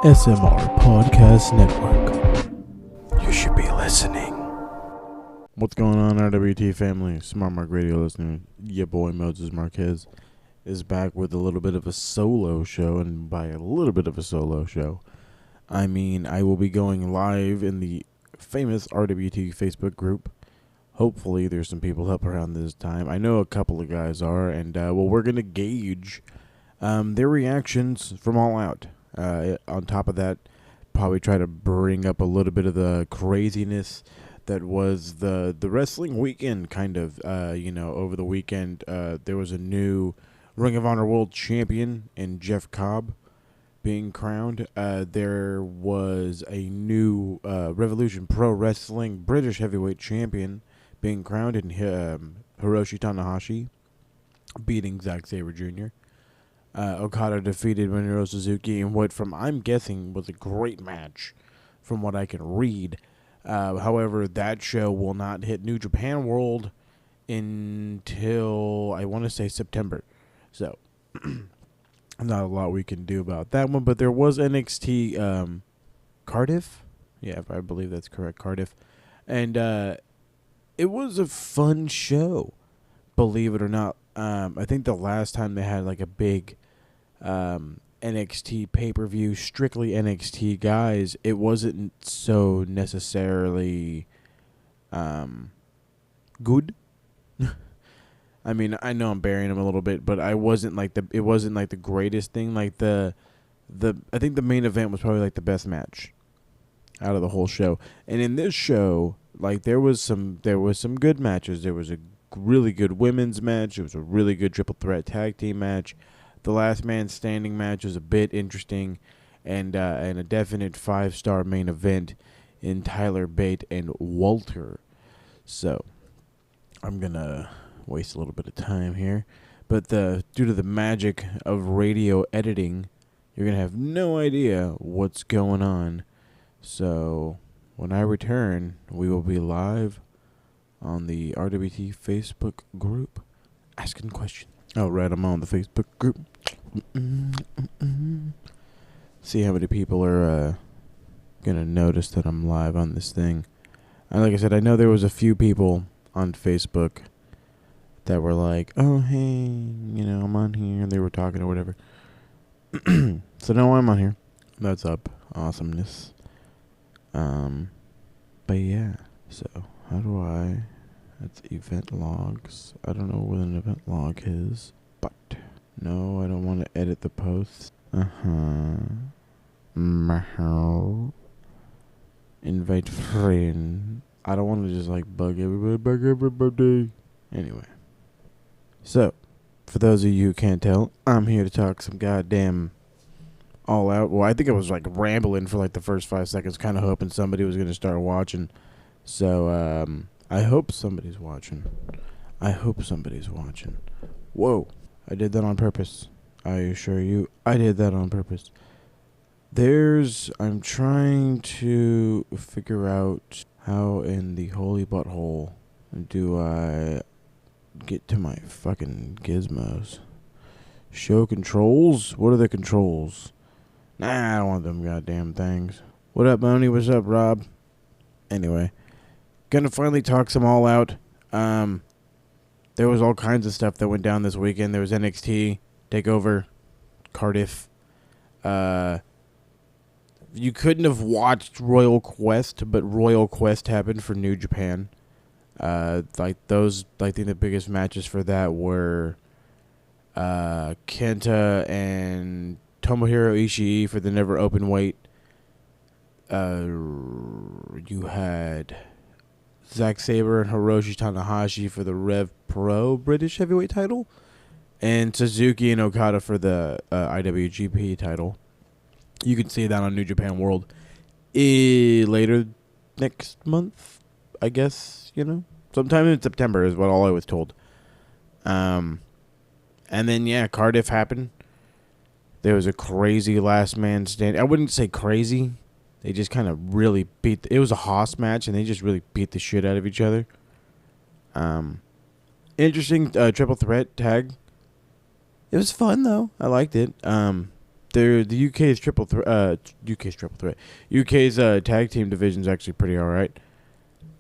SMR Podcast Network. You should be listening. What's going on, RWT family? SmartMarkRadio listener, your boy Moses Marquez is back with a little bit of a solo show, and by a little bit of a solo show, I mean I will be going live in the famous RWT Facebook group. Hopefully there's some people up around this time. I know a couple of guys are, and we're going to gauge their reactions from All Out. On top of that, probably try to bring up a little bit of the craziness that was the wrestling weekend, kind of. Over the weekend, there was a new Ring of Honor World Champion in Jeff Cobb being crowned. There was a new Revolution Pro Wrestling British Heavyweight Champion being crowned in Hiroshi Tanahashi, beating Zack Sabre Jr. Okada defeated Minoru Suzuki in what, I'm guessing, was a great match from what I can read. However, that show will not hit New Japan World until, I want to say, September. So, not a lot we can do about that one. But there was NXT Cardiff. Yeah, I believe that's correct, Cardiff. And it was a fun show, believe it or not. I think the last time they had like a big NXT pay-per-view, strictly NXT guys, it wasn't so necessarily good. I mean, I know I'm burying them a little bit, but it wasn't like the greatest thing. Like I think the main event was probably like the best match out of the whole show. And in this show, like there was some good matches. There was a really good women's match. It was a really good triple threat tag team match. The last man standing match was a bit interesting, and a definite 5-star main event in Tyler Bate and Walter. So I'm gonna waste a little bit of time here, but due to the magic of radio editing, you're gonna have no idea what's going on. So when I return, we will be live on the RWT Facebook group, asking questions. Oh, right, I'm on the Facebook group. See how many people are gonna notice that I'm live on this thing. And like I said, I know there was a few people on Facebook that were like, "Oh, hey, I'm on here," and they were talking or whatever. So now I'm on here. That's up. Awesomeness. But yeah, so how do I... That's event logs. I don't know what an event log is, but no, I don't want to edit the posts. Invite friend. I don't want to just like bug everybody. Anyway, so for those of you who can't tell, I'm here to talk some goddamn All Out. Well, I think I was like rambling for like the first 5 seconds, kind of hoping somebody was going to start watching. So, I hope somebody's watching. Whoa. I did that on purpose. I assure you, I did that on purpose. I'm trying to figure out how in the holy butthole do I get to my fucking gizmos. Show controls? What are the controls? Nah, I don't want them goddamn things. What up, Moni? What's up, Rob? Anyway. Gonna finally talk some All Out. There was all kinds of stuff that went down this weekend. There was NXT TakeOver, Cardiff. You couldn't have watched Royal Quest, but Royal Quest happened for New Japan. I think the biggest matches for that were Kenta and Tomohiro Ishii for the never open weight. You had Zack Sabre and Hiroshi Tanahashi for the Rev Pro British Heavyweight title, and Suzuki and Okada for the IWGP title. You can see that on New Japan World later next month, I guess, Sometime in September is what all I was told. And then, yeah, Cardiff happened. There was a crazy last man stand. I wouldn't say crazy. They just kind of really beat... It was a Haas match, and they just really beat the shit out of each other. Interesting triple threat tag. It was fun, though. I liked it. the UK's triple threat. UK's tag team division is actually pretty all right.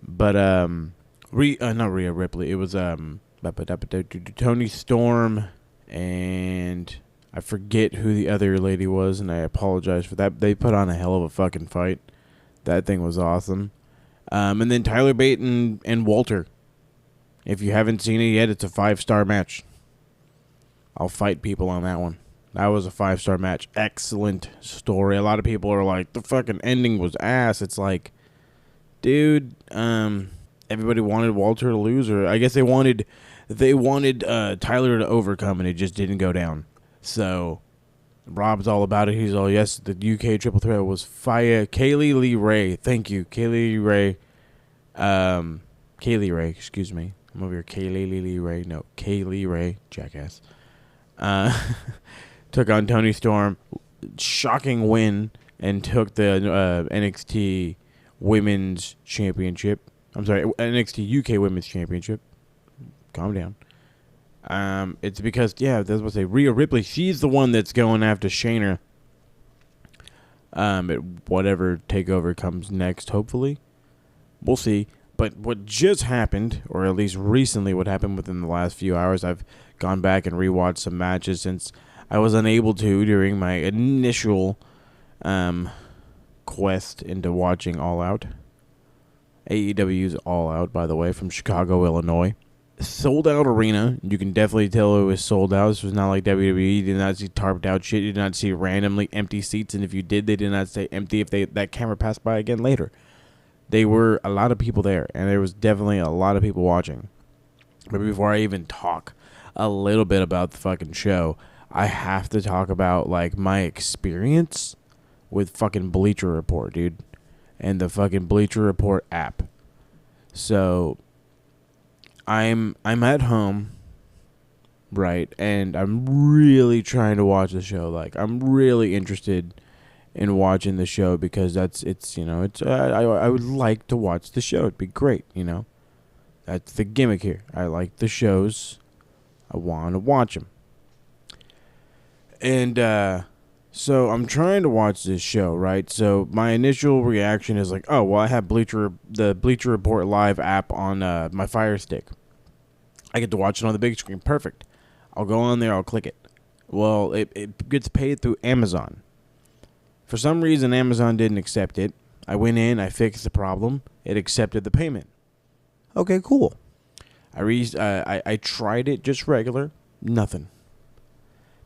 But not Rhea Ripley. It was Toni Storm, and I forget who the other lady was, and I apologize for that. They put on a hell of a fucking fight. That thing was awesome. And then Tyler Bate and Walter. If you haven't seen it yet, it's a 5-star match. I'll fight people on that one. That was a 5-star match. Excellent story. A lot of people are like, the fucking ending was ass. It's like, dude, everybody wanted Walter to lose, or I guess they wanted Tyler to overcome, and it just didn't go down. So Rob's all about it. He's all, yes, the UK triple threat was Kaylee Lee Ray. Thank you, Kaylee Ray. Kaylee Ray, excuse me. I'm over here, Kaylee Lee Ray. No, Kaylee Ray, jackass. Took on Toni Storm, shocking win, and took the NXT Women's Championship. I'm sorry, NXT UK Women's Championship. Calm down. It's because, that's what I say, Rhea Ripley, she's the one that's going after Shayna. At whatever takeover comes next, hopefully. We'll see. But what just happened, or at least recently what happened within the last few hours, I've gone back and rewatched some matches since I was unable to during my initial quest into watching All Out. AEW's All Out, by the way, from Chicago, Illinois. Sold out arena. You can definitely tell it was sold out. This was not like WWE. You did not see tarped out shit. You did not see randomly empty seats. And if you did, they did not stay empty if that camera passed by again later. They were a lot of people there, and there was definitely a lot of people watching. But before I even talk a little bit about the fucking show, I have to talk about, like, my experience with fucking Bleacher Report, dude. And the fucking Bleacher Report app. So I'm at home, right, and I'm really trying to watch the show. Like, I'm really interested in watching the show because I would like to watch the show. It'd be great, That's the gimmick here. I like the shows. I want to watch them. And so I'm trying to watch this show, right? So my initial reaction is like, oh, well, I have the Bleacher Report Live app on my Fire Stick. I get to watch it on the big screen. Perfect. I'll go on there. I'll click it. Well, it gets paid through Amazon. For some reason, Amazon didn't accept it. I went in. I fixed the problem. It accepted the payment. Okay, cool. I tried it just regular. Nothing.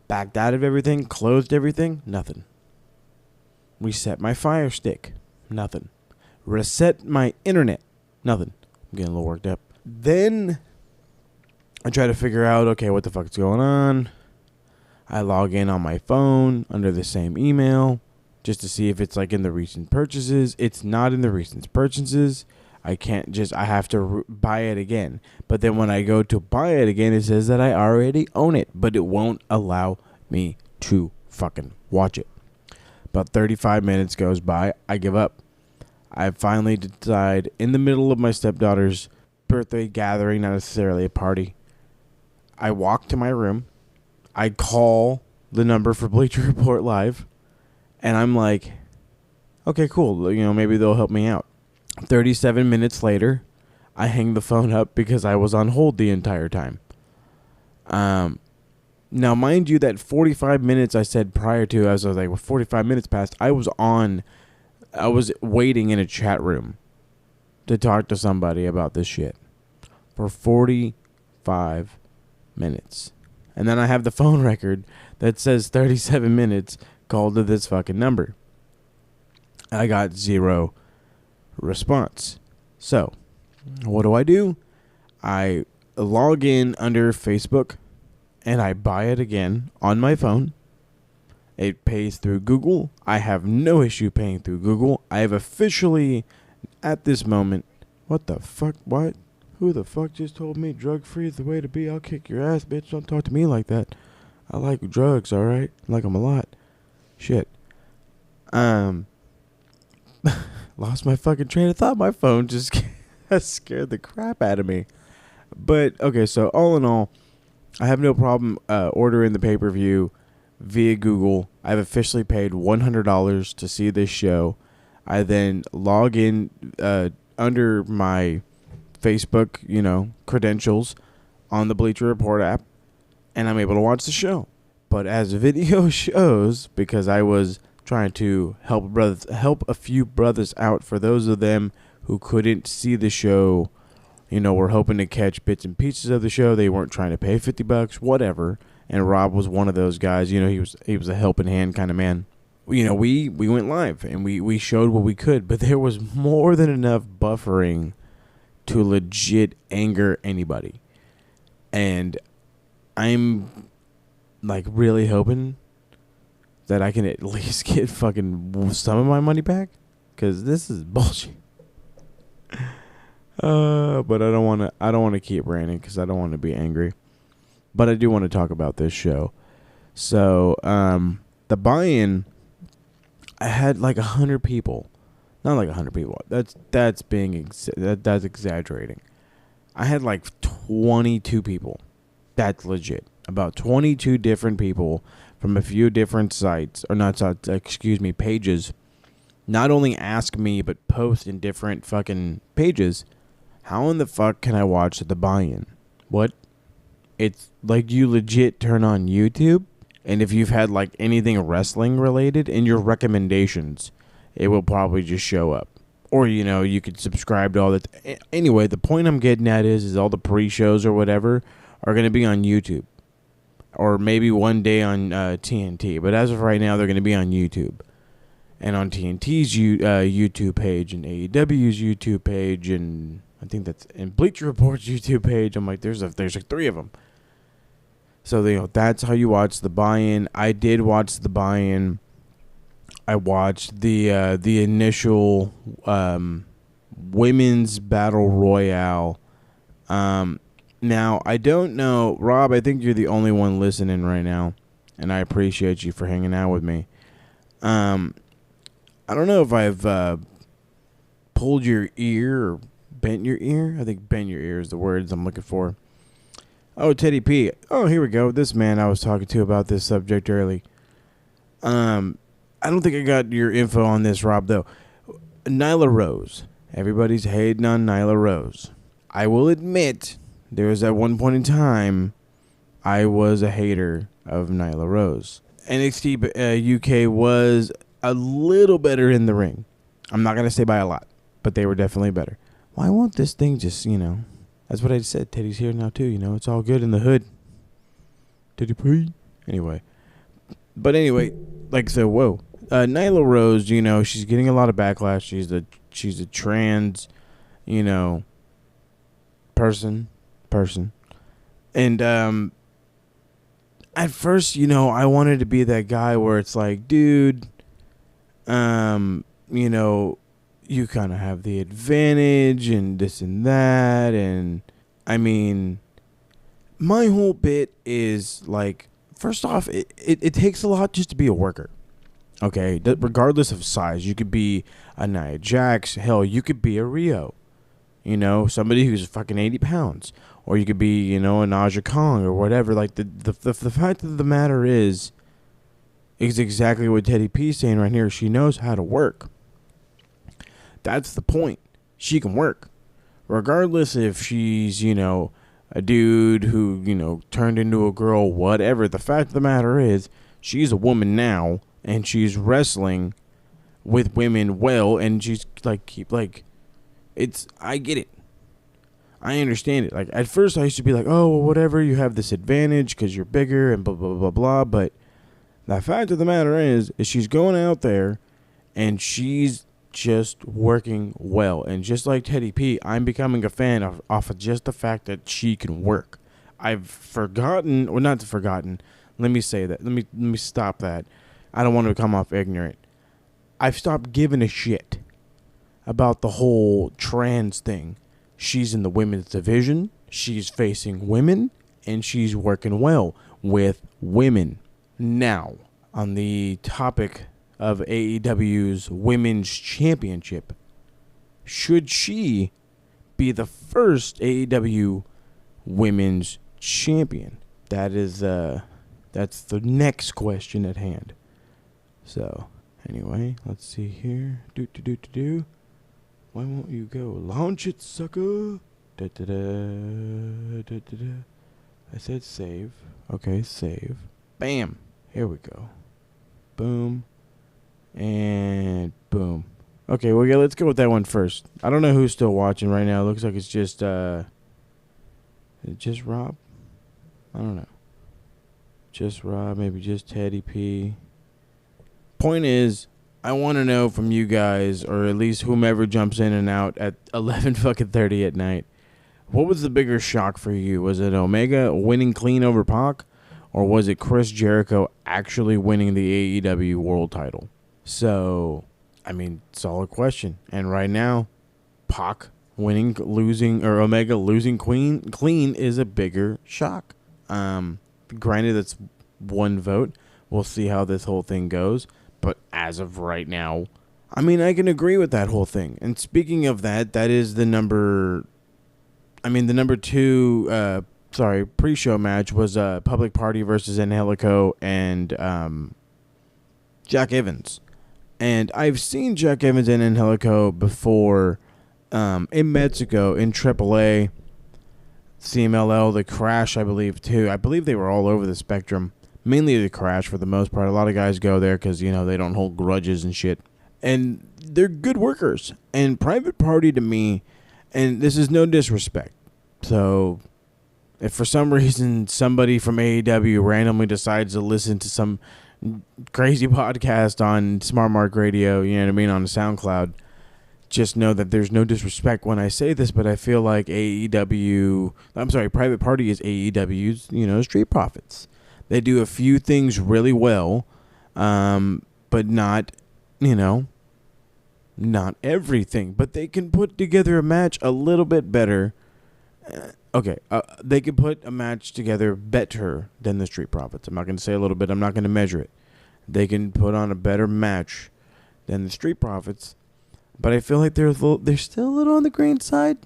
Backed out of everything. Closed everything. Nothing. Reset my Fire Stick. Nothing. Reset my internet. Nothing. I'm getting a little worked up. Then I try to figure out, okay, what the fuck is going on. I log in on my phone under the same email just to see if it's like in the recent purchases. It's not in the recent purchases. I have to buy it again. But then when I go to buy it again, it says that I already own it, but it won't allow me to fucking watch it. About 35 minutes goes by. I give up. I finally decide in the middle of my stepdaughter's birthday gathering, not necessarily a party. I walk to my room. I call the number for Bleacher Report Live. And I'm like, okay, cool. Maybe they'll help me out. 37 minutes later, I hang the phone up because I was on hold the entire time. Now, mind you, that 45 minutes I said prior to, as I was like, 45 minutes passed, I was waiting in a chat room to talk to somebody about this shit for 45 minutes. And then I have the phone record that says 37 minutes called to this fucking number. I got 0 response. So, what do? I log in under Facebook and I buy it again on my phone. It pays through Google. I have no issue paying through Google. I have officially, at this moment, what the fuck? What? Who the fuck just told me drug-free is the way to be? I'll kick your ass, bitch. Don't talk to me like that. I like drugs, alright? I like them a lot. Shit. Lost my fucking train of thought. My phone just scared the crap out of me. But, okay, so all in all, I have no problem ordering the pay-per-view via Google. I've officially paid $100 to see this show. I then log in under my Facebook, credentials on the Bleacher Report app, and I'm able to watch the show. But as video shows, because I was trying to help a few brothers out, for those of them who couldn't see the show, were hoping to catch bits and pieces of the show. They weren't trying to pay $50, whatever. And Rob was one of those guys. He was a helping hand kind of man. We went live and we showed what we could, but there was more than enough buffering to legit anger anybody. And I'm like really hoping that I can at least get fucking some of my money back, because this is bullshit. But I don't want to keep ranting because I don't want to be angry. But I do want to talk about this show. So, the buy-in, I had like 100 people. Not like 100 people. That's exaggerating. I had like 22 people. That's legit. About 22 different people from a few different sites, or not sites, pages. Not only ask me, but post in different fucking pages. How in the fuck can I watch the buy-in? What? It's like you legit turn on YouTube, and if you've had like anything wrestling related in your recommendations, it will probably just show up. Or, you could subscribe to all that. Anyway, the point I'm getting at is all the pre-shows or whatever are going to be on YouTube. Or maybe one day on TNT. But as of right now, they're going to be on YouTube. And on TNT's YouTube page, and AEW's YouTube page, and I think that's in Bleacher Report's YouTube page. I'm like, there's like 3 of them. So, that's how you watch the buy-in. I did watch the buy-in. I watched the initial women's battle royale. Now, I don't know, Rob, I think you're the only one listening right now, and I appreciate you for hanging out with me. I don't know if I've pulled your ear or bent your ear. I think bent your ear is the words I'm looking for. Oh, Teddy P. Oh, here we go. This man I was talking to about this subject early. I don't think I got your info on this, Rob, though. Nyla Rose. Everybody's hating on Nyla Rose. I will admit, there was at one point in time, I was a hater of Nyla Rose. NXT UK was a little better in the ring. I'm not going to say by a lot, but they were definitely better. Why won't this thing just, that's what I said. Teddy's here now, too, it's all good in the hood. Teddy P. Anyway. But anyway, whoa. Nyla Rose, she's getting a lot of backlash. She's a trans, person. And at first, I wanted to be that guy where it's like, dude, you kind of have the advantage and this and that. And I mean, my whole bit is like, first off, it takes a lot just to be a worker. Okay, regardless of size, you could be a Nia Jax. Hell, you could be a Rio. Somebody who's fucking 80 pounds. Or you could be, a Naja Kong or whatever. Like, the fact of the matter is exactly what Teddy P's saying right here. She knows how to work. That's the point. She can work. Regardless if she's, a dude who, turned into a girl, whatever. The fact of the matter is, she's a woman now, and she's wrestling with women well, and she's, I get it. I understand it. Like, at first I used to be like, oh, well, whatever, you have this advantage because you're bigger and blah, blah, blah, blah. But the fact of the matter is she's going out there and she's just working well. And just like Teddy P, I'm becoming a fan off of just the fact that she can work. I've forgotten, or not forgotten, let me say that. Let me stop that. I don't want to come off ignorant. I've stopped giving a shit about the whole trans thing. She's in the women's division. She's facing women, and she's working well with women. Now, on the topic of AEW's Women's Championship, should she be the first AEW Women's Champion? That is That's the next question at hand. So, anyway, let's see here. Why won't you go? Launch it, sucker. I said save. Okay, save. Bam. Here we go. Boom. And boom. Okay, well, yeah, let's go with that one first. I don't know who's still watching right now. It looks like it's just, is it just Rob? I don't know. Just Rob, maybe just Teddy P. Point is, I want to know from you guys, or at least whomever jumps in and out at 11:30 at night, what was the bigger shock for you? Was it Omega winning clean over Pac, or was it Chris Jericho actually winning the AEW world title? So, I mean, solid question. And right now, Pac losing, or Omega losing clean is a bigger shock. Granted, that's one vote. We'll see how this whole thing goes. But as of right now, I mean, I can agree with that whole thing. And speaking of that, that is the number 2, pre-show match was Public Party versus Angelico and Jack Evans. And I've seen Jack Evans and Angelico before in Mexico, in AAA, CMLL, the Crash, I believe, too. I believe they were all over the spectrum. Mainly the Crash for the most part. A lot of guys go there because, they don't hold grudges and shit. And they're good workers. And Private Party to me, and this is no disrespect. So, if for some reason somebody from AEW randomly decides to listen to some crazy podcast on SmartMarkRadio, on the SoundCloud, just know that there's no disrespect when I say this, but I feel like Private Party is AEW's, Street Profits. They do a few things really well, but not everything. But they can put together a match a little bit better. They could put a match together better than the Street Profits. I'm not going to say a little bit. I'm not going to measure it. They can put on a better match than the Street Profits. But I feel like they're still a little on the green side.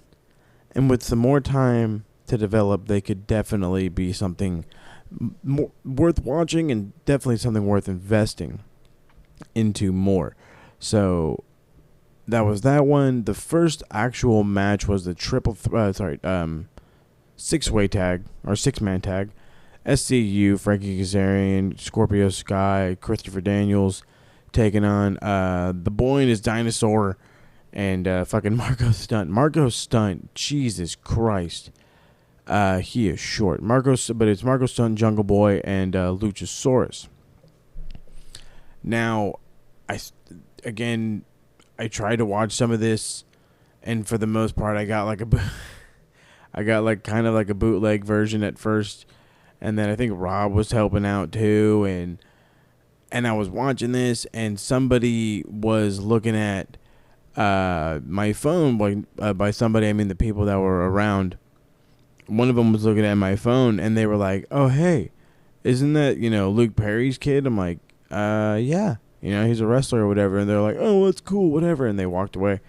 And with some more time to develop, they could definitely be something more worth watching and definitely something worth investing into more. So that was that one. The first actual match was the six-way tag or six-man tag. SCU, Frankie Kazarian, Scorpio Sky, Christopher Daniels taking on the boy and his dinosaur and fucking Marco Stunt. Marco Stunt, Jesus Christ. He is short. But it's Marco Stunt, Jungle Boy, and Luchasaurus. Now, I tried to watch some of this, and for the most part, I got kind of like a bootleg version at first, and then I think Rob was helping out too, and I was watching this, and somebody was looking at my phone. By somebody, I mean the people that were around. One of them was looking at my phone, and they were like, "Oh, hey, isn't that, Luke Perry's kid?" I'm like, yeah. He's a wrestler or whatever. And they're like, "Oh, that's cool, whatever." And they walked away.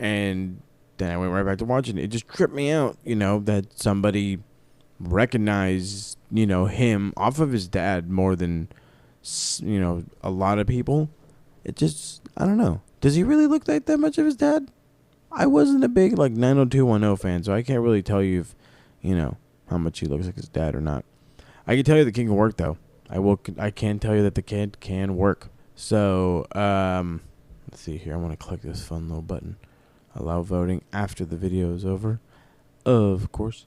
And then I went right back to watching it. It just tripped me out, that somebody recognized, him off of his dad more than, a lot of people. It just, I don't know. Does he really look like that much of his dad? I wasn't a big, 90210 fan, so I can't really tell you if, how much he looks like his dad or not. I can tell you the king can work, though. I can tell you that the kid can work. So, let's see here. I want to click this fun little button. Allow voting after the video is over. Of course.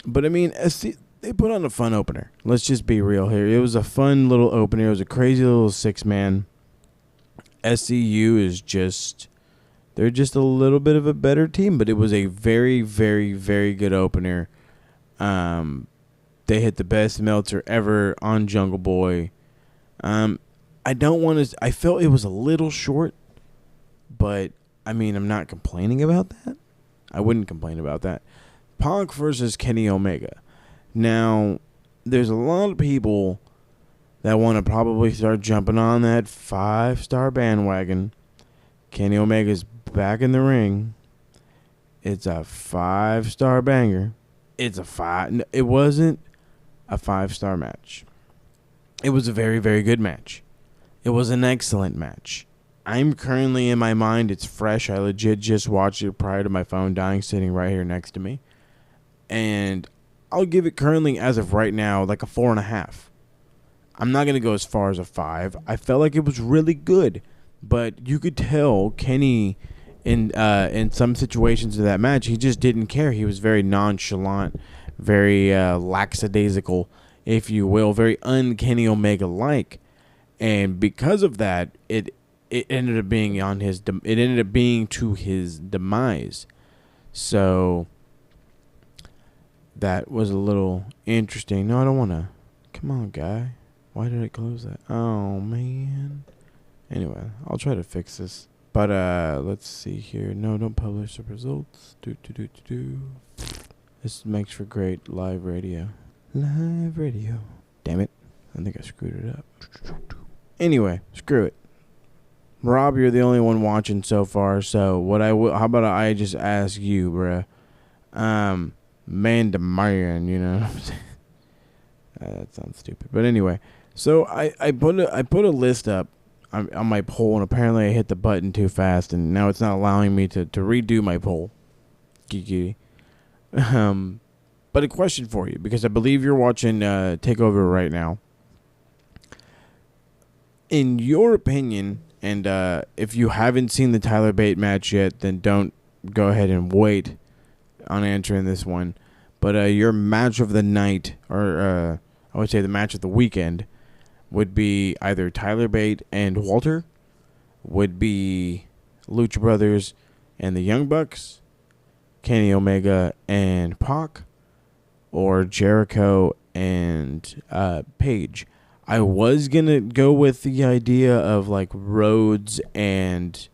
But, I mean, they put on a fun opener. Let's just be real here. It was a fun little opener. It was a crazy little six-man. SCU is just... They're just a little bit of a better team, but it was a very, very, very good opener. They hit the best Meltzer ever on Jungle Boy. I felt it was a little short, but, I mean, I'm not complaining about that. I wouldn't complain about that. Punk versus Kenny Omega. Now, there's a lot of people that want to probably start jumping on that 5-star bandwagon. Kenny Omega's back in the ring. It's a 5-star banger. It wasn't a 5-star match. It was a very, very good match. It was an excellent match. I'm currently in my mind, it's fresh. I legit just watched it prior to my phone dying, sitting right here next to me. And I'll give it currently, as of right now, like a 4.5. I'm not going to go as far as a 5. I felt like it was really good. But you could tell Kenny, in some situations of that match, he just didn't care. He was very nonchalant, very lackadaisical, if you will, very un-Kenny Omega-like. And because of that, it ended up being to his demise. So that was a little interesting. No, I don't want to. Come on, guy. Why did I close that? Oh, man. Anyway, I'll try to fix this. But let's see here. No, don't publish the results. This makes for great live radio. Live radio. Damn it. I think I screwed it up. Anyway, screw it. Rob, you're the only one watching so far, so how about I just ask you, bruh? Man to man, you know what I'm saying? That sounds stupid. But anyway, so I put a list up on my poll, and apparently I hit the button too fast, and now it's not allowing me to redo my poll. Geeky. But a question for you, because I believe you're watching TakeOver right now. In your opinion, and if you haven't seen the Tyler Bate match yet, then don't go ahead and wait on answering this one. But your match of the night, or I would say the match of the weekend, would be either Tyler Bate and Walter, would be Lucha Brothers and the Young Bucks, Kenny Omega and Pac, or Jericho and Paige. I was going to go with the idea of like Rhodes and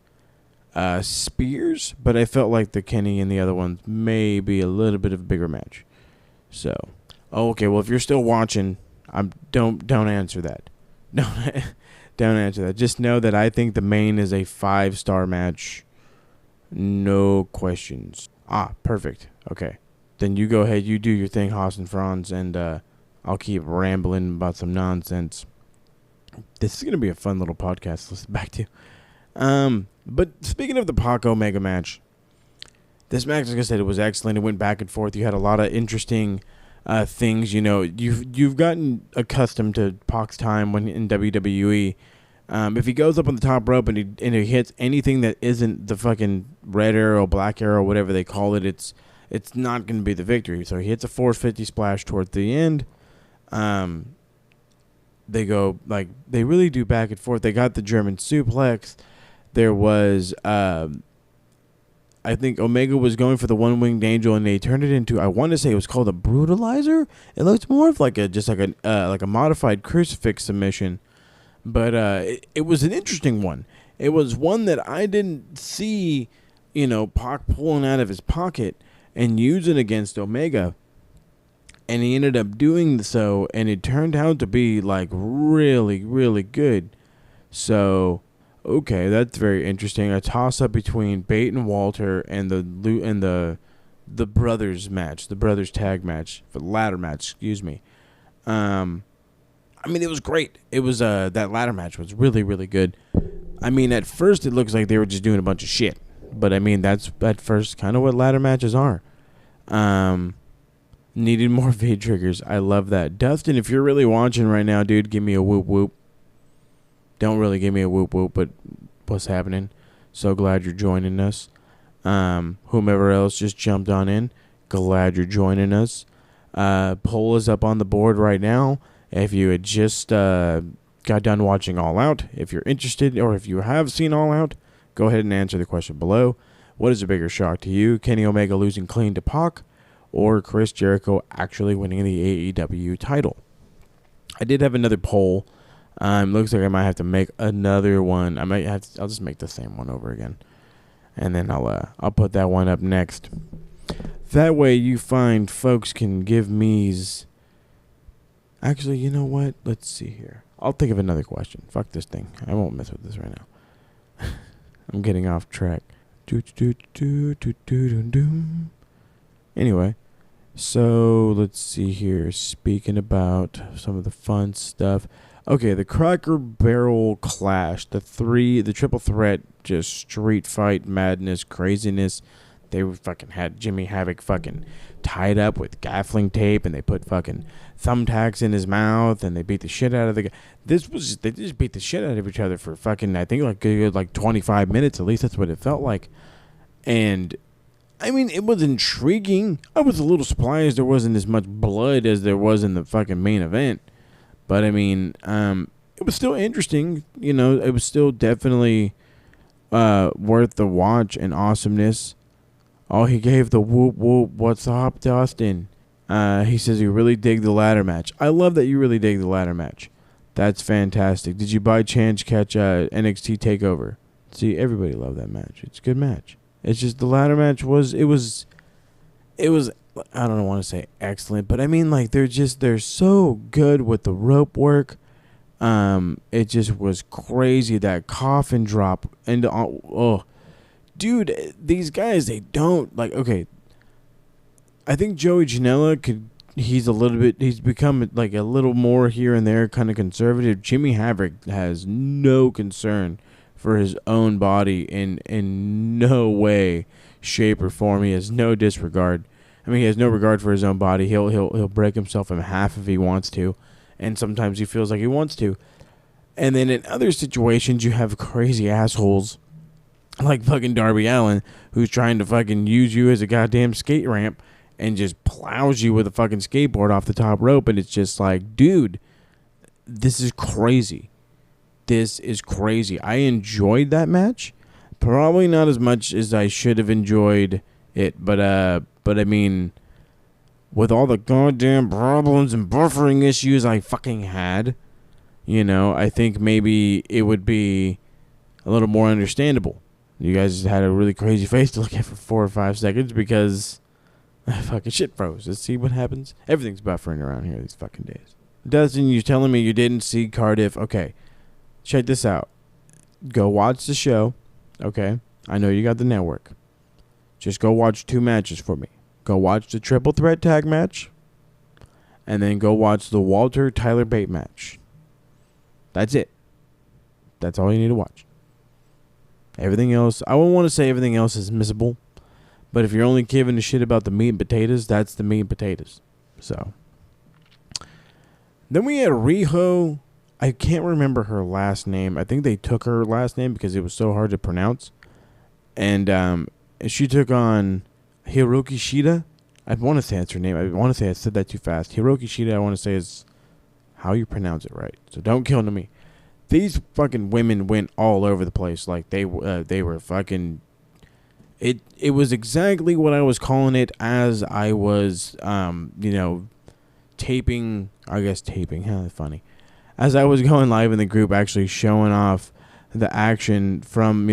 Spears, but I felt like the Kenny and the other ones may be a little bit of a bigger match. So, okay, well, if you're still watching, don't answer that. Don't answer that. Just know that I think the main is a 5-star match. No questions. Perfect. Okay. Then you go ahead, you do your thing, Haas and Franz, and I'll keep rambling about some nonsense. This is going to be a fun little podcast to listen back to. But speaking of the Pac Omega match, this match, like I said, it was excellent. It went back and forth. You had a lot of interesting things. You know, you've gotten accustomed to Pac's time when in WWE. If he goes up on the top rope and he hits anything that isn't the fucking red arrow, black arrow, whatever they call it, it's not going to be the victory. So he hits a 450 splash towards the end. They go, like, they really do back and forth. They got the German suplex. There was, I think Omega was going for the one-winged angel, and they turned it into, I want to say it was called a brutalizer. It looked more of like a modified crucifix submission. But it was an interesting one. It was one that I didn't see, Pac pulling out of his pocket and using against Omega. And he ended up doing so, and it turned out to be, like, really, really good. So, okay, that's very interesting. A toss-up between Bate and Walter and the brothers match, the brothers tag match, for the ladder match, excuse me. I mean, it was great. It was, that ladder match was really, really good. I mean, at first it looks like they were just doing a bunch of shit. But, I mean, that's at first kind of what ladder matches are. Needed more V triggers. I love that. Dustin, if you're really watching right now, dude, give me a whoop whoop. Don't really give me a whoop whoop, but what's happening? So glad you're joining us. Whomever else just jumped on in, glad you're joining us. Poll is up on the board right now. If you had just got done watching All Out, if you're interested, or if you have seen All Out, go ahead and answer the question below. What is a bigger shock to you? Kenny Omega losing clean to Pac, or Chris Jericho actually winning the AEW title? I did have another poll. Looks like I might have to make another one. I'll just make the same one over again, and then I'll put that one up next. That way, you find folks can give me's. Actually, you know what? Let's see here. I'll think of another question. Fuck this thing. I won't mess with this right now. I'm getting off track. Anyway, So let's see here. Speaking about some of the fun stuff. Okay, the Cracker Barrel Clash, the triple threat, just street fight madness, craziness. They fucking had Jimmy Havoc fucking tied up with gaffling tape, and they put fucking thumbtacks in his mouth, and they beat the shit out of the guy. They just beat the shit out of each other for fucking, I think, like good, like 25 minutes. At least that's what it felt like. And I mean, it was intriguing. I was a little surprised there wasn't as much blood as there was in the fucking main event. But I mean, it was still interesting. You know, it was still definitely worth the watch and awesomeness. Oh, he gave the whoop whoop. What's up, Dustin? He says you really dig the ladder match. I love that you really dig the ladder match. That's fantastic. Did you by chance catch NXT TakeOver? See, everybody loved that match. It's a good match. It's just the ladder match was I don't want to say excellent, but I mean, like, they're so good with the rope work. It just was crazy, that coffin drop, and dude, these guys, they don't, like, okay, I think Joey Janela he's become like a little more here and there kind of conservative. Jimmy Havoc has no concern for his own body in no way, shape, or form. He has no disregard. I mean, he has no regard for his own body. He'll break himself in half if he wants to, and sometimes he feels like he wants to. And then in other situations, you have crazy assholes like fucking Darby Allin, who's trying to fucking use you as a goddamn skate ramp and just plows you with a fucking skateboard off the top rope, and it's just like, dude, this is crazy. This is crazy. I enjoyed that match. Probably not as much as I should have enjoyed it, but I mean, with all the goddamn problems and buffering issues I fucking had, you know, I think maybe it would be a little more understandable. You guys had a really crazy face to look at for 4 or 5 seconds because fucking shit froze. Let's see what happens. Everything's buffering around here these fucking days. Dustin, you're telling me you didn't see Cardiff? Okay. Check this out. Go watch the show. Okay. I know you got the network. Just go watch 2 matches for me. Go watch the triple threat tag match. And then go watch the Walter Tyler Bate match. That's it. That's all you need to watch. Everything else, I won't want to say everything else is missable. But if you're only giving a shit about the meat and potatoes, that's the meat and potatoes. So. Then we had Riho. I can't remember her last name. I think they took her last name because it was so hard to pronounce. And she took on Hiroki Shida. I want to say that's her name. I want to say I said that too fast. Hiroki Shida, I want to say is how you pronounce it right. So don't kill me. These fucking women went all over the place. Like they were fucking. It was exactly what I was calling it as I was taping. I guess taping. How funny. As I was going live in the group, actually showing off the action from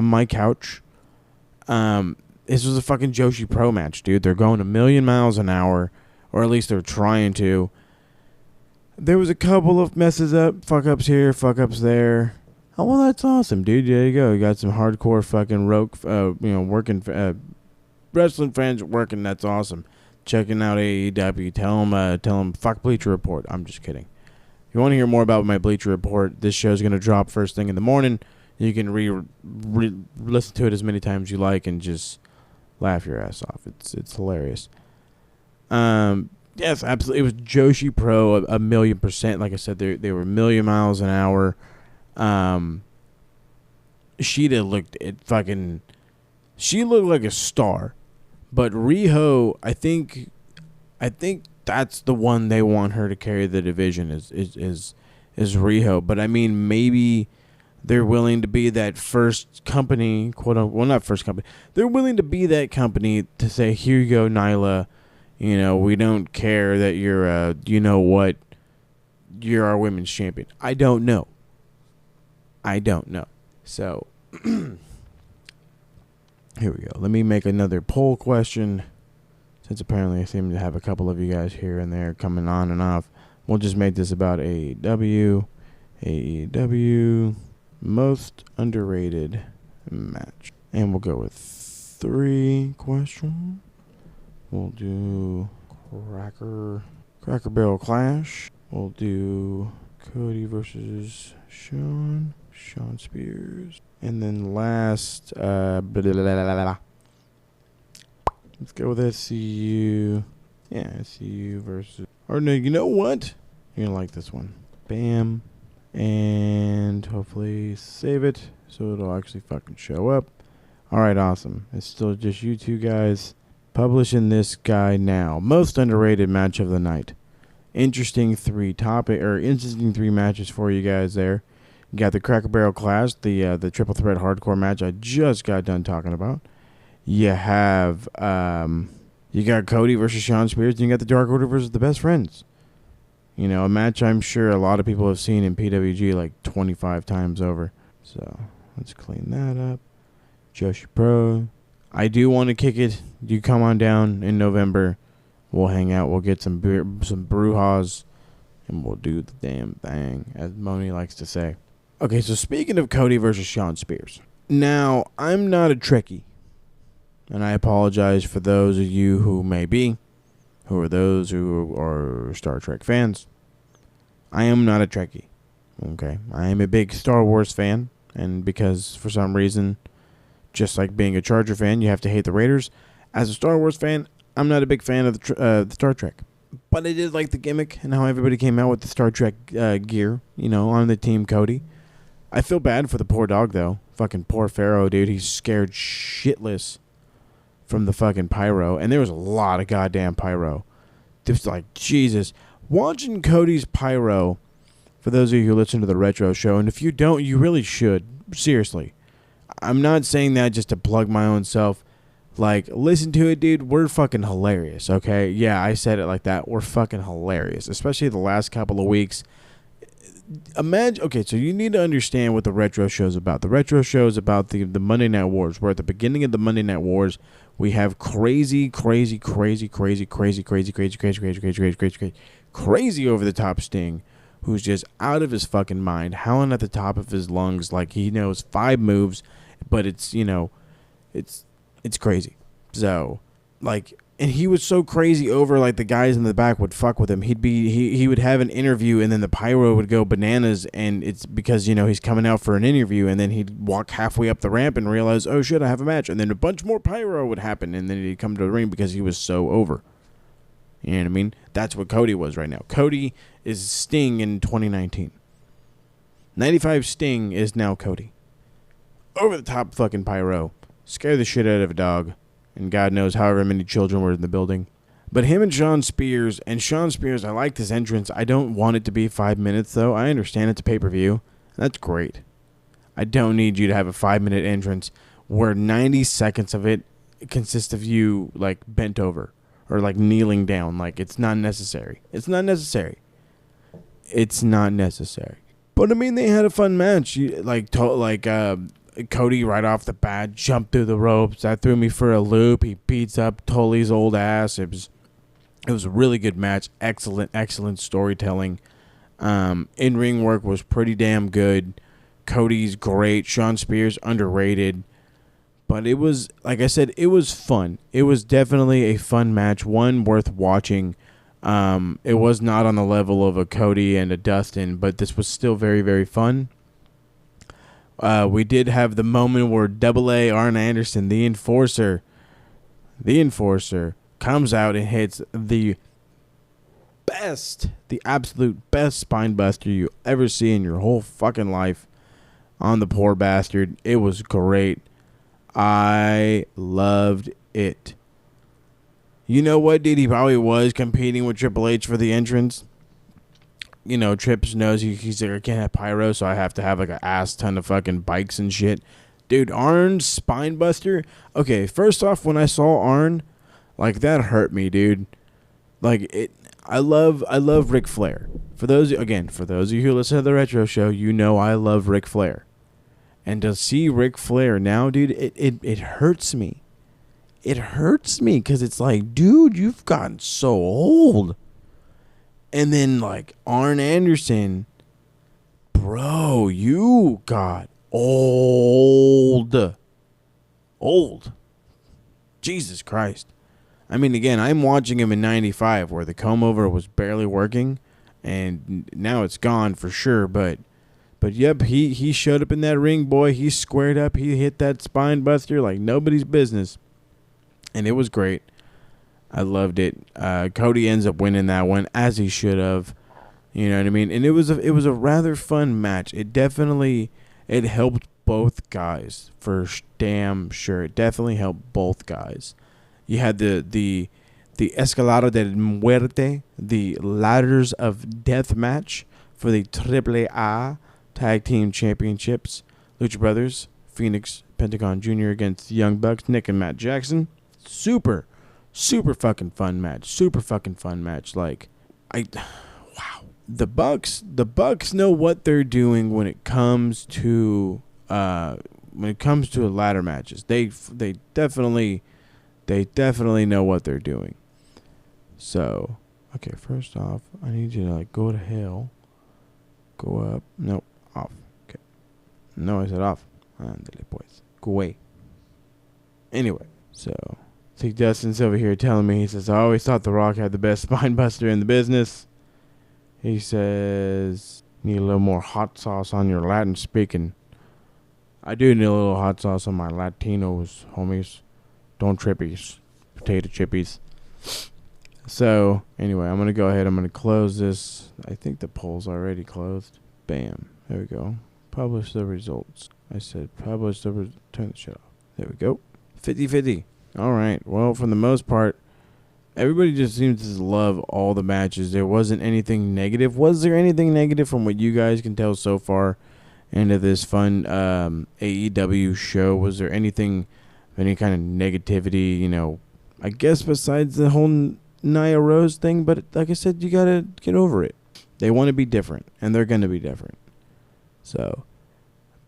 my couch. This was a fucking Joshi Pro match, dude. They're going a million miles an hour, or at least they're trying to. There was a couple of messes up, fuck ups here, fuck ups there. Oh, well, that's awesome, dude. There you go. You got some hardcore fucking working, wrestling fans working. That's awesome. Checking out AEW. Tell them, fuck Bleacher Report. I'm just kidding. If you want to hear more about my Bleacher Report, this show's going to drop first thing in the morning. You can listen to it as many times you like and just laugh your ass off. It's hilarious. Yes, absolutely. It was Joshi Pro, a 1,000,000%. Like I said, they were a million miles an hour. Shida she looked like a star. But Riho, I think that's the one they want her to carry the division is Riho. But I mean, maybe they're willing to be that first company, quote unquote, well, not first company. They're willing to be that company to say, here you go, Nyla. We don't care that you're you're our women's champion. I don't know. So, here we go. Let me make another poll question. Since apparently I seem to have a couple of you guys here and there coming on and off. We'll just make this about AEW. AEW most underrated match. And we'll go with 3 questions. We'll do Cracker Barrel Clash. We'll do Cody versus Sean Spears. And then last, let's go with SCU. Yeah, SCU versus... Or no, you know what? You're going to like this one. Bam. And hopefully save it so it'll actually fucking show up. Alright, awesome. It's still just you two guys. Publishing this guy now. Most underrated match of the night. Interesting three matches for you guys there. You got the Cracker Barrel Clash, the triple threat hardcore match I just got done talking about. You have you got Cody versus Sean Spears, and you got the Dark Order versus the Best Friends. You know, a match I'm sure a lot of people have seen in PWG like 25 times over. So let's clean that up. Joshi Pro. I do want to kick it. You come on down in November. We'll hang out. We'll get some beer, some brewhas, and we'll do the damn thing, as Moni likes to say. Okay, so speaking of Cody versus Sean Spears. Now, I'm not a Trekkie, and I apologize for those of you who may be, who are those who are Star Trek fans. I am not a Trekkie, okay? I am a big Star Wars fan, and because for some reason, just like being a Charger fan, you have to hate the Raiders. As a Star Wars fan, I'm not a big fan of the Star Trek. But I did like the gimmick and how everybody came out with the Star Trek gear, you know, on the Team Cody. I feel bad for the poor dog, though. Fucking poor Pharaoh, dude. He's scared shitless from the fucking pyro. And there was a lot of goddamn pyro. Just like, Jesus. Watching Cody's pyro, for those of you who listen to the Retro Show, and if you don't, you really should. Seriously. I'm not saying that just to plug my own self. Like, listen to it, dude. We're fucking hilarious, okay? Yeah, I said it like that. We're fucking hilarious, especially the last couple of weeks. Imagine, okay, so you need to understand what the Retro Show is about. The Retro Show is about the Monday Night Wars. We're at the beginning of the Monday Night Wars. We have crazy over the top Sting, who's just out of his fucking mind, howling at the top of his lungs like he knows 5 moves, but it's, you know, it's crazy. So, like, and he was so crazy over, like, the guys in the back would fuck with him. He would have an interview, and then the pyro would go bananas, and it's because, you know, he's coming out for an interview, and then he'd walk halfway up the ramp and realize, oh shit, I have a match, and then a bunch more pyro would happen, and then he'd come to the ring because he was so over. You know what I mean? That's what Cody was right now. Cody is Sting in 2019. 95 Sting is now Cody. Over the top fucking pyro. Scare the shit out of a dog. And God knows however many children were in the building. But him and Sean Spears, I like this entrance. I don't want it to be 5 minutes, though. I understand it's a pay-per-view. That's great. I don't need you to have a 5-minute entrance where 90 seconds of it consists of you, like, bent over. Or, like, kneeling down. Like, it's not necessary. It's not necessary. But, I mean, they had a fun match. Cody, right off the bat, jumped through the ropes. That threw me for a loop. He beats up Tully's old ass. It was a really good match. Excellent storytelling. In-ring work was pretty damn good. Cody's great. Sean Spears, underrated. But it was, like I said, it was fun. It was definitely a fun match, one worth watching. It was not on the level of a Cody and a Dustin, but this was still very, very fun. We did have the moment where AA Arn Anderson, the enforcer, comes out and hits the absolute best spine buster you ever see in your whole fucking life on the poor bastard. It was great. I loved it. You know what, dude? He probably was competing with Triple H for the entrance. You know, Trips knows he's like, I can't have pyro, so I have to have like an ass ton of fucking bikes and shit. Dude, Arn's spine buster. Okay, first off, when I saw Arn, like, that hurt me, dude. Like, it. I love Ric Flair. For those of you who listen to the Retro Show, you know I love Ric Flair. And to see Ric Flair now, dude, it hurts me. It hurts me because it's like, dude, you've gotten so old. And then, like, Arn Anderson, bro, you got old. Jesus Christ. I mean, again, I'm watching him in 95 where the comb over was barely working, and now it's gone for sure. But yep, he showed up in that ring, boy. He squared up. He hit that spine buster like nobody's business, and it was great. I loved it. Cody ends up winning that one, as he should have. You know what I mean? And it was a rather fun match. It helped both guys for damn sure. It definitely helped both guys. You had the Escalada del Muerte, the Ladders of Death match for the AAA Tag Team Championships. Lucha Brothers, Phoenix, Pentagon Jr. against the Young Bucks, Nick and Matt Jackson. Super fucking fun match. Like, wow. The Bucks know what they're doing when it comes to ladder matches. They definitely know what they're doing. So, okay, first off, I need you to like go to hell, go up, no, off. Okay, no, I said off. Andale pues, go away. Anyway, so see Dustin's over here telling me, he says, I always thought The Rock had the best spine buster in the business. He says, need a little more hot sauce on your Latin speaking. I do need a little hot sauce on my Latinos, homies. Don't trippies. Potato chippies. So, anyway, I'm going to go ahead. I'm going to close this. I think the poll's already closed. Bam. There we go. Publish the results. I said publish the turn the shit off. There we go. 50-50. All right. Well, for the most part, everybody just seems to love all the matches. There wasn't anything negative. Was there anything negative from what you guys can tell so far into this fun AEW show? Was there anything, any kind of negativity, you know, I guess besides the whole Nia Rose thing? But like I said, you got to get over it. They want to be different, and they're going to be different. So,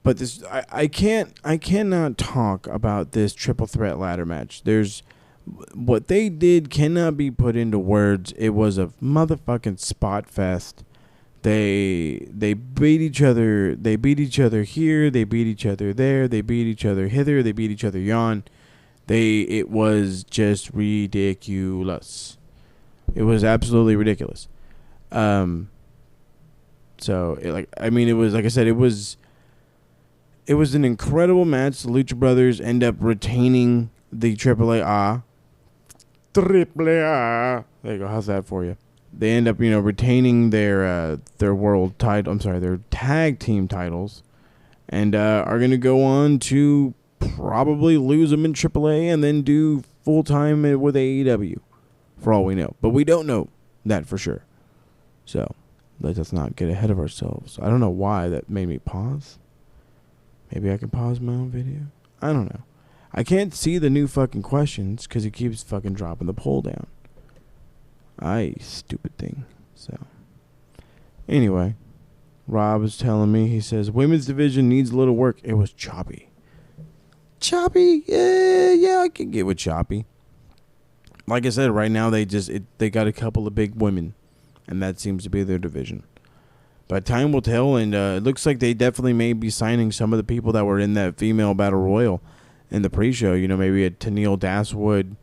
but this, I cannot talk about this triple threat ladder match. What they did cannot be put into words. It was a motherfucking spot fest. They beat each other. They beat each other here. They beat each other there. They beat each other hither. They beat each other yon. It was just ridiculous. It was absolutely ridiculous. So it was like I said, it was an incredible match. The Lucha Brothers end up retaining the AAA. There you go. How's that for you? They end up, retaining their world title. I'm sorry, their tag team titles, and are going to go on to probably lose them in AAA and then do full time with AEW, for all we know. But we don't know that for sure. So let us not get ahead of ourselves. I don't know why that made me pause. Maybe I can pause my own video. I don't know. I can't see the new fucking questions because he keeps fucking dropping the poll down. Stupid thing. So, anyway, Rob is telling me, he says, women's division needs a little work. It was choppy. Choppy? Yeah, I can get with choppy. Like I said, right now they got a couple of big women, and that seems to be their division. But time will tell, and it looks like they definitely may be signing some of the people that were in that female battle royal in the pre-show. Maybe a Tennille Dashwood.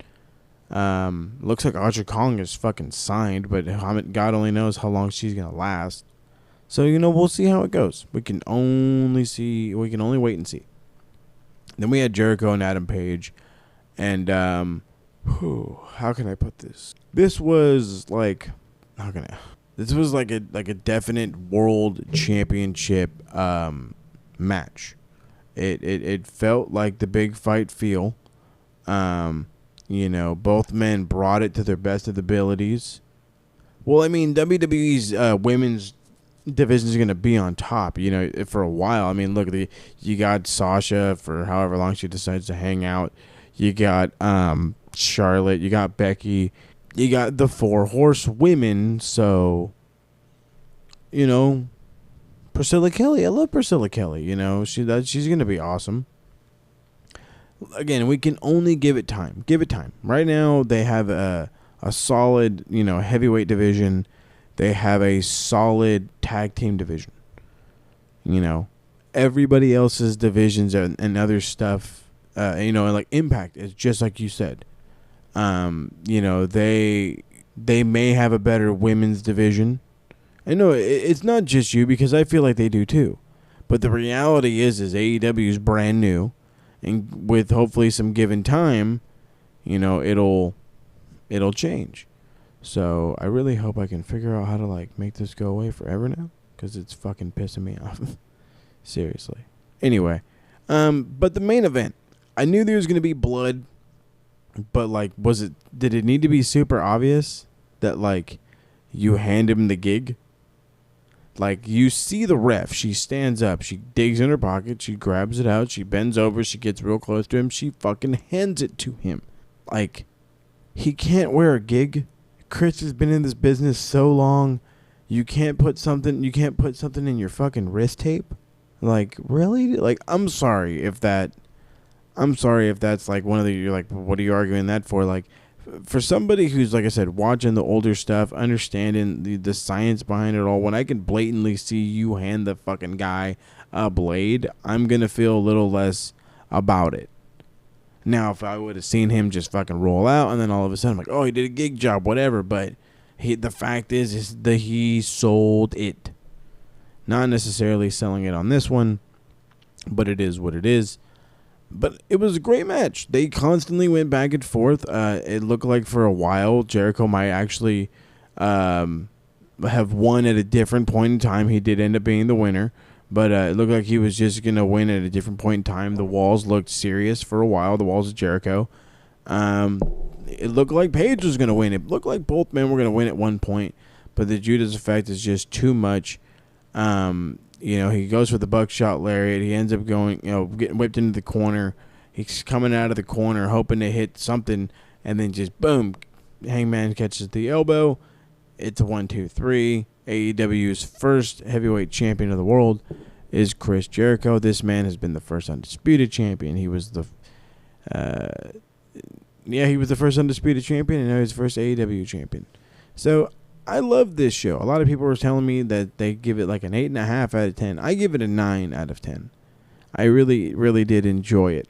Looks like Audrey Kong is fucking signed, but God only knows how long she's gonna last. So we'll see how it goes. We can only wait and see. Then we had Jericho and Adam Page, and how can I put this? This was like a definite world championship match. It felt like the big fight feel. Both men brought it to their best of abilities. Well, I mean, WWE's women's division is going to be on top, for a while. I mean, look, you got Sasha for however long she decides to hang out. You got Charlotte. You got Becky. You got the 4 horsewomen. So, Priscilla Kelly. I love Priscilla Kelly. She's going to be awesome. Again, we can only give it time. Give it time. Right now, they have a solid, heavyweight division. They have a solid tag team division. Everybody else's divisions and other stuff, like Impact is just like you said. They may have a better women's division. And no, it's not just you, because I feel like they do too. But the reality is AEW is brand new, and with hopefully some given time, it'll change. So I really hope I can figure out how to make this go away forever now, because it's fucking pissing me off. Seriously. Anyway, but the main event, I knew there was gonna be blood, but did it need to be super obvious that you hand him the gig? You see the ref, she stands up, she digs in her pocket, she grabs it out, she bends over, she gets real close to him, she fucking hands it to him. He can't wear a gig. Chris has been in this business so long, you can't put something in your fucking wrist tape? Really? I'm sorry if that's one of the, you're what are you arguing that for? For somebody who's, like I said, watching the older stuff, understanding the science behind it all, when I can blatantly see you hand the fucking guy a blade, I'm going to feel a little less about it. Now, if I would have seen him just fucking roll out, and then all of a sudden, oh, he did a gig job, whatever, but the fact is that he sold it. Not necessarily selling it on this one, but it is what it is. But it was a great match. They constantly went back and forth. It looked like for a while Jericho might actually have won at a different point in time. He did end up being the winner, but it looked like he was just going to win at a different point in time. The Walls looked serious for a while, the Walls of Jericho. It looked like Paige was going to win. It looked like both men were going to win at one point, but the Judas effect is just too much. He goes for the buckshot lariat. He ends up going, getting whipped into the corner. He's coming out of the corner hoping to hit something, and then just boom, Hangman catches the elbow. It's a 1-2-3. AEW's first heavyweight champion of the world is Chris Jericho. This man has been the first undisputed champion. He was the first undisputed champion, and now he's the first AEW champion. So I love this show. A lot of people were telling me that they give it an 8.5 out of 10. I give it a 9 out of 10. I really, really did enjoy it.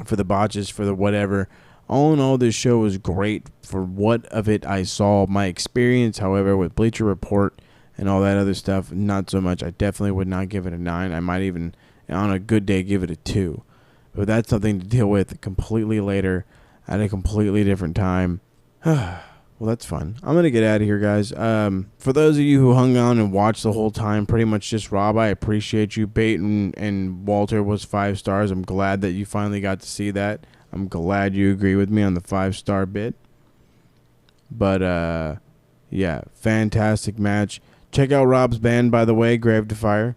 For the botches, for the whatever. All in all, this show was great for what of it I saw. My experience, however, with Bleacher Report and all that other stuff, not so much. I definitely would not give it a 9. I might even, on a good day, give it a 2. But that's something to deal with completely later at a completely different time. Well, that's fun. I'm going to get out of here, guys. For those of you who hung on and watched the whole time, pretty much just Rob, I appreciate you. Bait and Walter was 5 stars. I'm glad that you finally got to see that. I'm glad you agree with me on the 5-star bit. But, yeah, fantastic match. Check out Rob's band, by the way, Grave to Fire.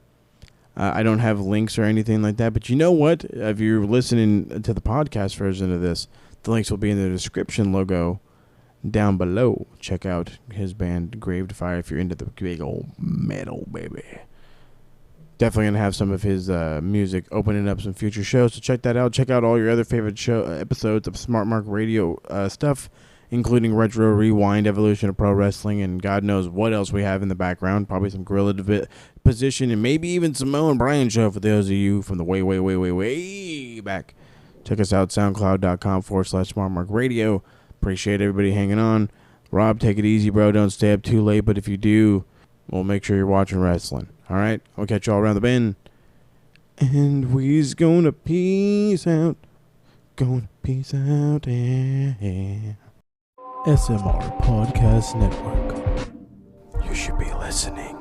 I don't have links or anything like that. But you know what? If you're listening to the podcast version of this, the links will be in the description logo down below. Check out his band Grave to Fire if you're into the big old metal, baby. Definitely gonna have some of his music opening up some future shows, so check that out. Check out all your other favorite episodes of SmartMarkRadio stuff, including Retro Rewind, Evolution of Pro Wrestling, and God knows what else we have in the background. Probably some Gorilla Position, and maybe even some Mo and Brian show for those of you from the way back. Check us out, soundcloud.com/SmartMarkRadio. Appreciate everybody hanging on. Rob, take it easy, bro. Don't stay up too late, but if you do, well, make sure you're watching wrestling. All right? I'll catch you all around the bend. And we's gonna peace out. Gonna peace out. Yeah. SMR Podcast Network. You should be listening.